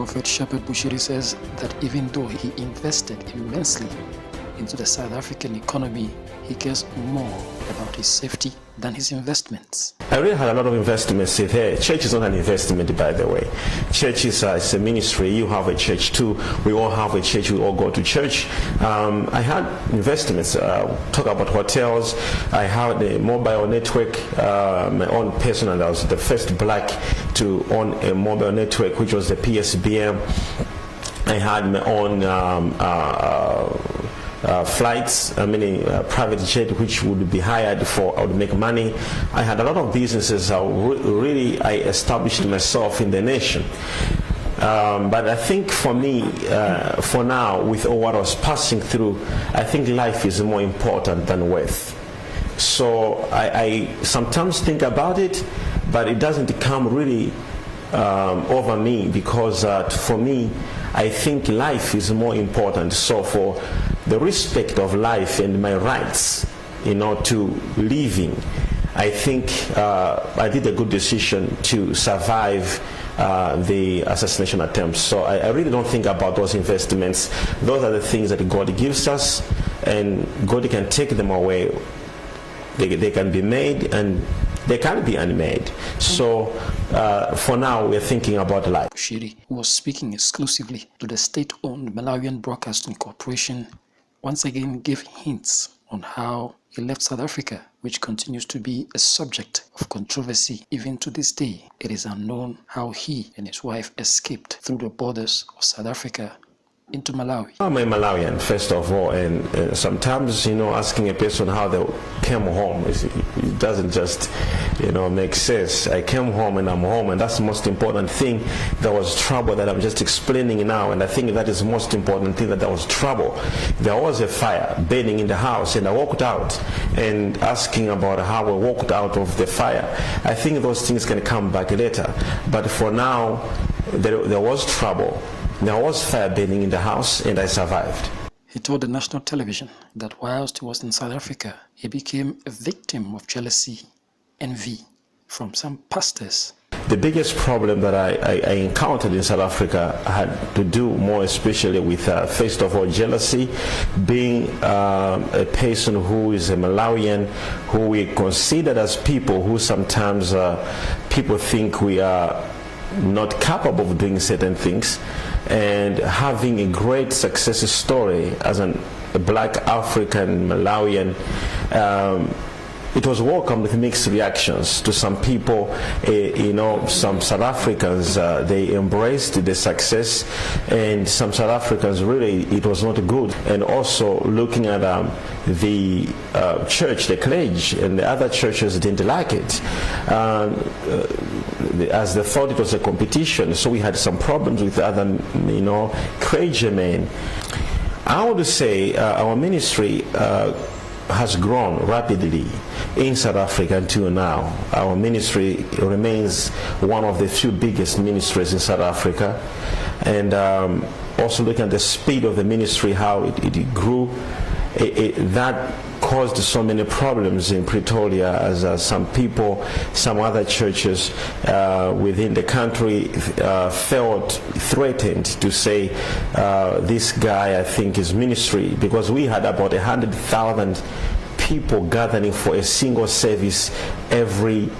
Prophet Shepherd Bushiri says that even though he invested immensely into the South African economy, he cares more about his safety than his investments. I really had a lot of investments here. Church is not an investment, by the way. Church is it's a ministry. You have a church too. We all have a church. We all go to church. I had investments. Talk about hotels. I had a mobile network, my own personal. I was the first black to own a mobile network, which was the PSBM. I had my own flights, private jet, which would be hired for, I would make money. I had a lot of businesses. I established myself in the nation. But I think for me, for now, with all what I was passing through, I think life is more important than wealth. So I sometimes think about it, but it doesn't come really over me, because for me, I think life is more important. So for the respect of life and my rights, to living, I think I did a good decision to survive the assassination attempts. So I really don't think about those investments. Those are the things that God gives us, and God can take them away. They can be made, and they can be unmade. So for now, we're thinking about life. Bushiri was speaking exclusively to the state-owned Malawian Broadcasting Corporation, once again gave hints on how he left South Africa, which continues to be a subject of controversy even to this day. It is unknown how he and his wife escaped through the borders of South Africa into Malawi. I'm a Malawian, first of all, and sometimes, asking a person how they came home, it doesn't just, make sense. I came home and I'm home, and that's the most important thing. There was trouble that I'm just explaining now, and I think that is the most important thing, that there was trouble. There was a fire burning in the house, and I walked out, and asking about how I walked out of the fire. I think those things can come back later, but for now, there was trouble. There was fire burning in the house, and I survived. He told the national television that whilst he was in South Africa, he became a victim of jealousy, envy from some pastors. The biggest problem that I encountered in South Africa had to do more especially with, first of all, jealousy. Being a person who is a Malawian, who we considered as people who sometimes people think we are not capable of doing certain things, and having a great success story as a black African Malawian, it was welcomed with mixed reactions. To some people, some South Africans, they embraced the success, and some South Africans, really, it was not good. And also looking at the church, the clergy, and the other churches didn't like it, as they thought it was a competition. So we had some problems with other, clergymen. I would say our ministry has grown rapidly in South Africa until now. Our ministry remains one of the few biggest ministries in South Africa, and also looking at the speed of the ministry, how it grew, that caused so many problems in Pretoria, as some people, some other churches within the country felt threatened to say this guy, I think, is ministry, because we had about 100,000 people gathering for a single service every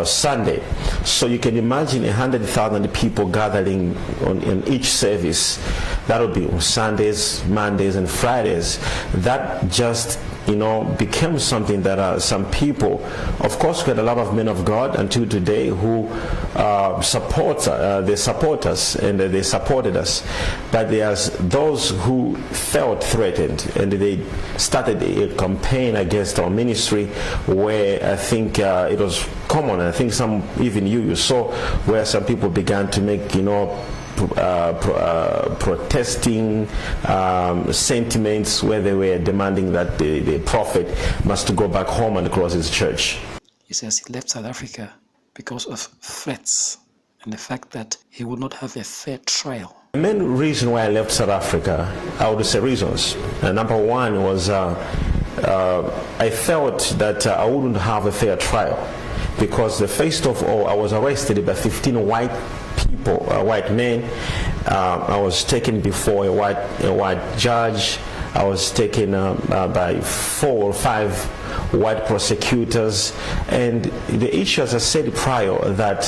Sunday. So you can imagine 100,000 people gathering in each service. That would be on Sundays, Mondays, and Fridays. That just became something that some people, of course, we had a lot of men of God until today who support us, and they supported us. But there's those who felt threatened, and they started a campaign against our ministry, where I think it was common. I think even you saw, where some people began to make, protesting sentiments, where they were demanding that the prophet must go back home and close his church. He says he left South Africa because of threats and the fact that he would not have a fair trial. The main reason why I left South Africa, I would say reasons. Number one was I felt that I wouldn't have a fair trial, because first of all, I was arrested by 15 white people, white men. I was taken before a white judge. I was taken by 4 or 5 white prosecutors, and the issue, as I said prior, that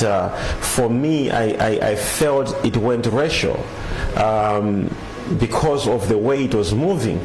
for me, I felt it went racial because of the way it was moving.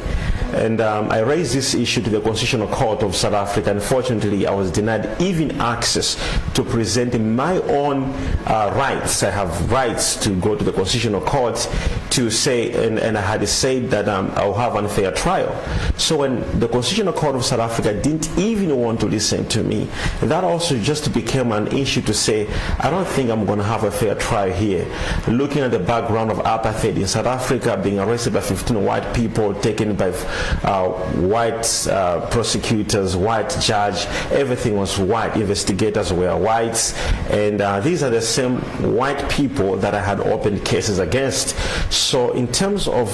And I raised this issue to the Constitutional Court of South Africa. Unfortunately, I was denied even access to present my own rights. I have rights to go to the Constitutional Court to say, and I had said that I'll have an unfair trial. So when the Constitutional Court of South Africa didn't even want to listen to me, that also just became an issue to say, I don't think I'm going to have a fair trial here. Looking at the background of apartheid in South Africa, being arrested by 15 white people, taken by white prosecutors, white judge, everything was white, investigators were whites, and these are the same white people that I had opened cases against. So in terms of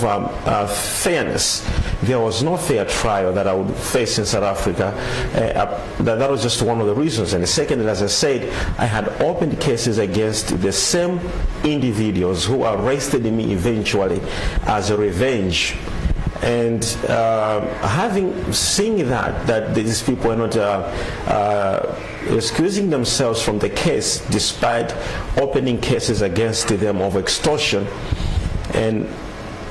fairness, there was no fair trial that I would face in South Africa. That was just one of the reasons. And secondly, as I said, I had opened cases against the same individuals who arrested me eventually as a revenge. And having seen that these people are not excusing themselves from the case despite opening cases against them of extortion, and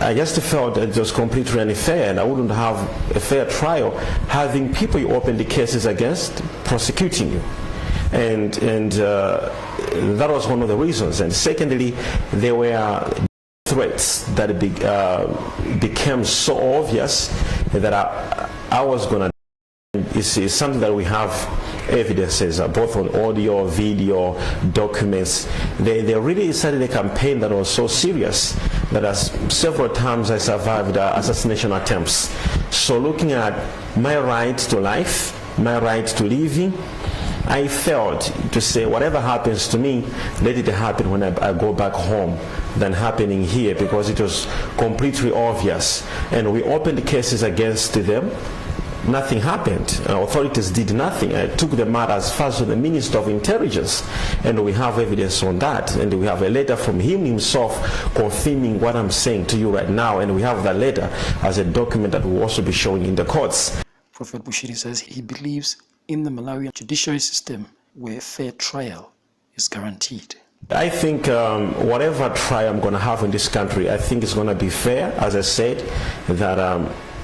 I just felt that it was completely unfair, and I wouldn't have a fair trial having people you open the cases against prosecuting you. And that was one of the reasons. And secondly, there were threats that became so obvious that I was going to. It's something that we have evidences, both on audio, video, documents. They really started a campaign that was so serious that several times I survived assassination attempts. So looking at my right to life, my right to living, I felt to say whatever happens to me, let it happen when I go back home than happening here, because it was completely obvious. And we opened cases against them. Nothing happened. Authorities did nothing. I took the matter as far as the Minister of Intelligence, and we have evidence on that. And we have a letter from him himself confirming what I'm saying to you right now. And we have that letter as a document that will also be showing in the courts. Prophet Bushiri says he believes in the Malawian judiciary system where fair trial is guaranteed. I think whatever trial I'm going to have in this country, I think it's going to be fair. As I said, that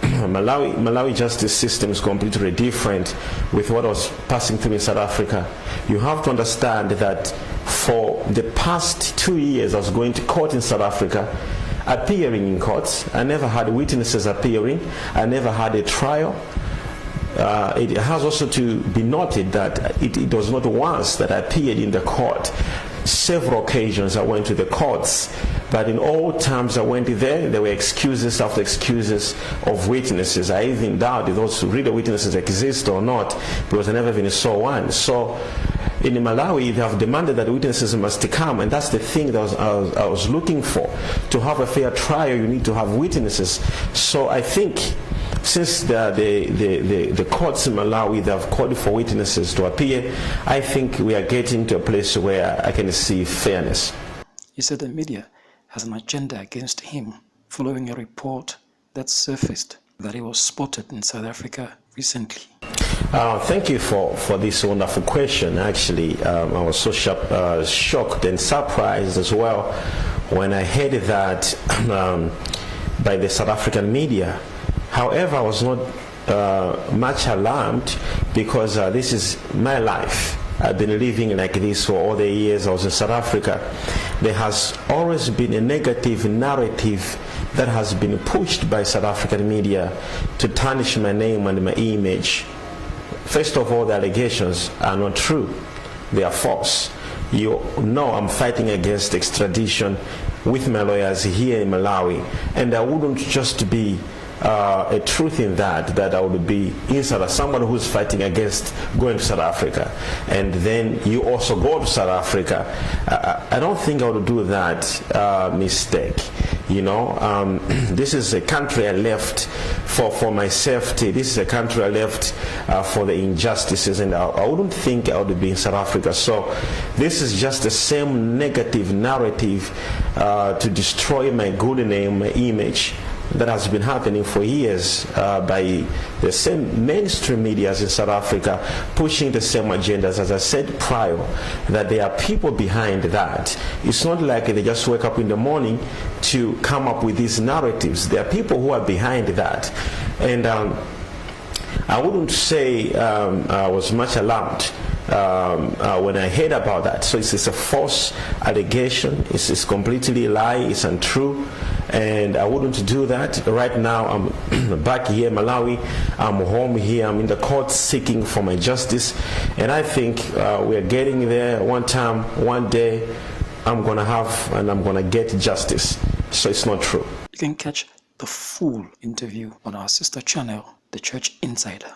Malawi justice system is completely different with what was passing through in South Africa. You have to understand that for the past 2 years I was going to court in South Africa, appearing in courts. I never had witnesses appearing. I never had a trial. It has also to be noted that it was not once that I appeared in the court. Several occasions I went to the courts, but in all times I went there were excuses after excuses of witnesses. I even doubt if those real witnesses exist or not, because I never even saw one. So in Malawi, they have demanded that witnesses must come, and that's the thing that I was looking for. To have a fair trial, you need to have witnesses. So I think since the courts in Malawi, they have called for witnesses to appear, I think we are getting to a place where I can see fairness. He said the media has an agenda against him following a report that surfaced that he was spotted in South Africa recently. Thank you for this wonderful question. Actually, I was so shocked and surprised as well when I heard that by the South African media. However, I was not much alarmed, because this is my life. I've been living like this for all the years I was in South Africa. There has always been a negative narrative that has been pushed by South African media to tarnish my name and my image. First of all, the allegations are not true. They are false. You know I'm fighting against extradition with my lawyers here in Malawi, and I wouldn't just be a truth in that I would be inside someone who's fighting against going to South Africa, and then you also go to South Africa. I don't think I would do that mistake. You know, this is a country I left for my safety. This is a country I left for the injustices, and I wouldn't think I would be in South Africa. So this is just the same negative narrative to destroy my good name, my image, that has been happening for years by the same mainstream medias in South Africa, pushing the same agendas. As I said prior, that there are people behind that. It's not like they just wake up in the morning to come up with these narratives. There are people who are behind that. And I wouldn't say I was much alarmed when I heard about that. So it's a false allegation. It's completely a lie. It's untrue. And I wouldn't do that. Right now, I'm back here in Malawi. I'm home here. I'm in the court seeking for my justice. And I think we're getting there one time, one day. I'm going to have and I'm going to get justice. So it's not true. You can catch the full interview on our sister channel, The Church Insider.